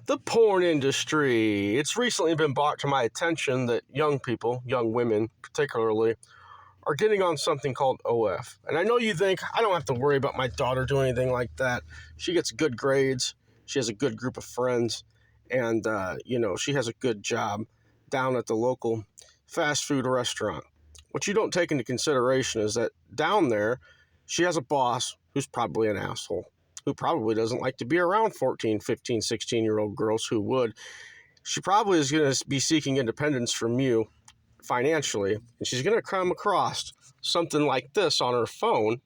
The porn industry. It's recently been brought to my attention that young people, young women particularly, are getting on something called OF. And I know you think, I don't have to worry about my daughter doing anything like that. She gets good grades, she has a good group of friends, and, she has a good job down at the local fast food restaurant. What you don't take into consideration is that down there, she has a boss who's probably an asshole, who probably doesn't like to be around 14, 15, 16-year-old girls who would. She probably is going to be seeking independence from you financially, and she's going to come across something like this on her phone,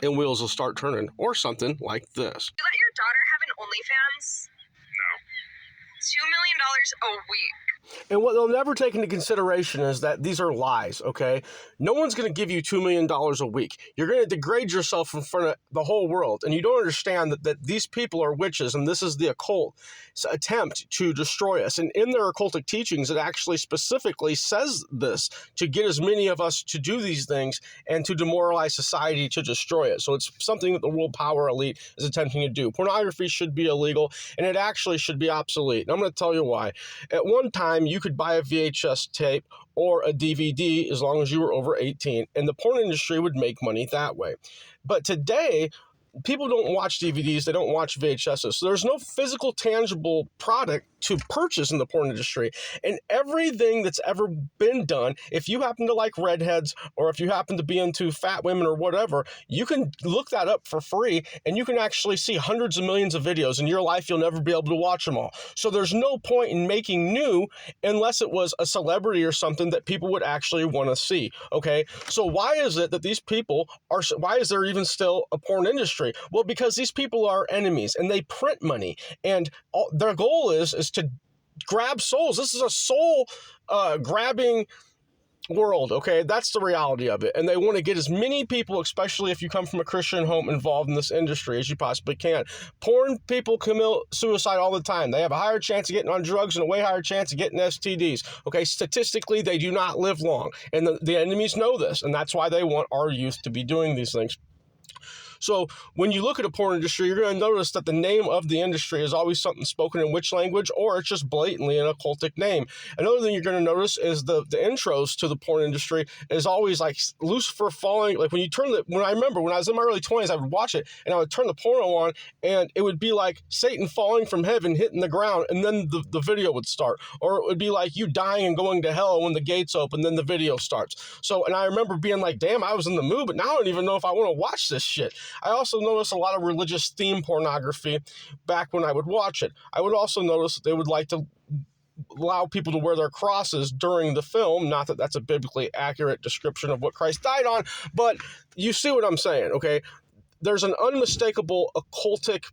and wheels will start turning, or something like this. You let your daughter have an OnlyFans? No. $2 million a week. And what they'll never take into consideration is that these are lies, okay? No one's going to give you $2 million a week. You're going to degrade yourself in front of the whole world, and you don't understand that these people are witches, and this is the occult's attempt to destroy us. And in their occultic teachings, it actually specifically says this, to get as many of us to do these things and to demoralize society, to destroy it. So it's something that the world power elite is attempting to do. Pornography should be illegal, and it actually should be obsolete. And I'm going to tell you why. At one time, you could buy a VHS tape or a DVD as long as you were over 18, and the porn industry would make money that way. But today, people don't watch DVDs, they don't watch VHSs, so there's no physical, tangible product to purchase in the porn industry. And everything that's ever been done, if you happen to like redheads, or if you happen to be into fat women or whatever, you can look that up for free, and you can actually see hundreds of millions of videos. In your life, you'll never be able to watch them all. So there's no point in making new unless it was a celebrity or something that people would actually want to see, okay? So why is it that these people are, why is there even still a porn industry? Well, because these people are enemies, and they print money, and their goal is to grab souls. This is a soul grabbing world, okay? That's the reality of it. And they want to get as many people, especially if you come from a Christian home, involved in this industry as you possibly can. Porn people commit suicide all the time. They have a higher chance of getting on drugs and a way higher chance of getting STDs. Okay, statistically, they do not live long. And the enemies know this, and that's why they want our youth to be doing these things. So when you look at a porn industry, you're going to notice that the name of the industry is always something spoken in which language, or it's just blatantly an occultic name. Another thing you're going to notice is the intros to the porn industry is always like Lucifer falling. Like when I remember when I was in my early 20s, I would watch it and I would turn the porno on, and it would be like Satan falling from heaven, hitting the ground, and then the video would start. Or it would be like you dying and going to hell when the gates open, then the video starts. So, and I remember being like, damn, I was in the mood, but now I don't even know if I want to watch this shit. I also noticed a lot of religious theme pornography back when I would watch it. I would also notice that they would like to allow people to wear their crosses during the film. Not that that's a biblically accurate description of what Christ died on, but you see what I'm saying, okay? There's an unmistakable occultic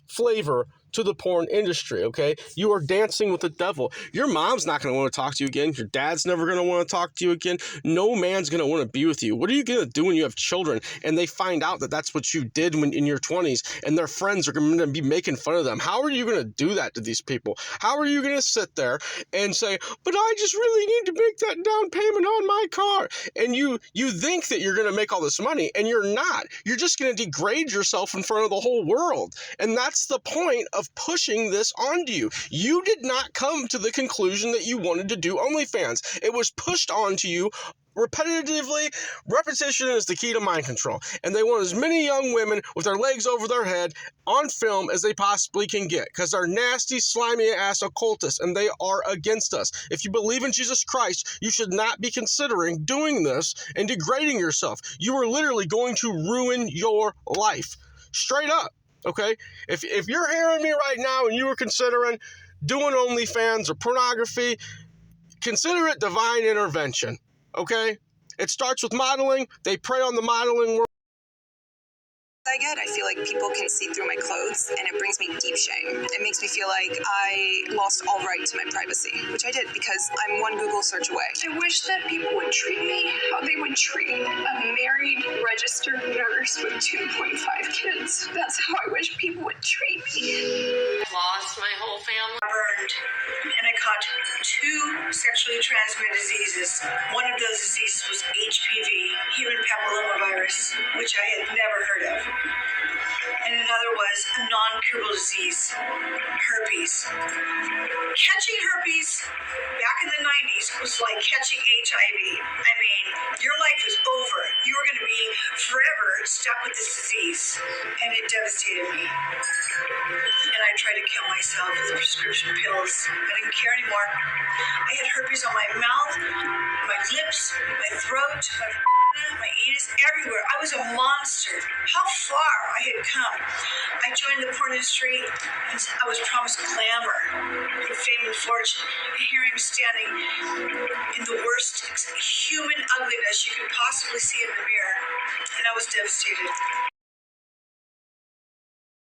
flavor to the porn industry, okay? You are dancing with the devil. Your mom's not going to want to talk to you again. Your dad's never going to want to talk to you again. No man's going to want to be with you. What are you going to do when you have children and they find out that that's what you did when in your 20s, and their friends are going to be making fun of them? How are you going to do that to these people? How are you going to sit there and say, but I just really need to make that down payment on my car? And you think that you're going to make all this money, and you're not. You're just going to degrade yourself in front of the whole world. And that's the point of pushing this onto you. You did not come to the conclusion that you wanted to do OnlyFans. It was pushed onto you repetitively. Repetition is the key to mind control. And they want as many young women with their legs over their head on film as they possibly can get, because they're nasty, slimy ass occultists, and they are against us. If you believe in Jesus Christ, you should not be considering doing this and degrading yourself. You are literally going to ruin your life. Straight up. Okay, if you're hearing me right now and you were considering doing OnlyFans or pornography, consider it divine intervention, okay? It starts with modeling. They prey on the modeling world. I get. I feel like people can see through my clothes, and it brings me deep shame. It makes me feel like I lost all right to my privacy, which I did because I'm one Google search away. I wish that people would treat me how they would treat a married registered nurse with 2.5 kids. That's how I wish people would treat me. I lost my whole family. Burned, and I caught 2 sexually transmitted diseases. One of those diseases was HPV, human papillomavirus, which I had never heard of. and another was a non-curable disease, herpes. Catching herpes back in the 90s was like catching HIV. I mean, your life was over. You were going to be forever stuck with this disease, and it devastated me. And I tried to kill myself with prescription pills. I didn't care anymore. I had herpes on my mouth, my lips, my throat, my anus, everywhere. I was a monster. How far I had come. I joined the porn industry and I was promised glamour and fame and fortune. And here I'm standing in the worst human ugliness you could possibly see in the mirror. And I was devastated.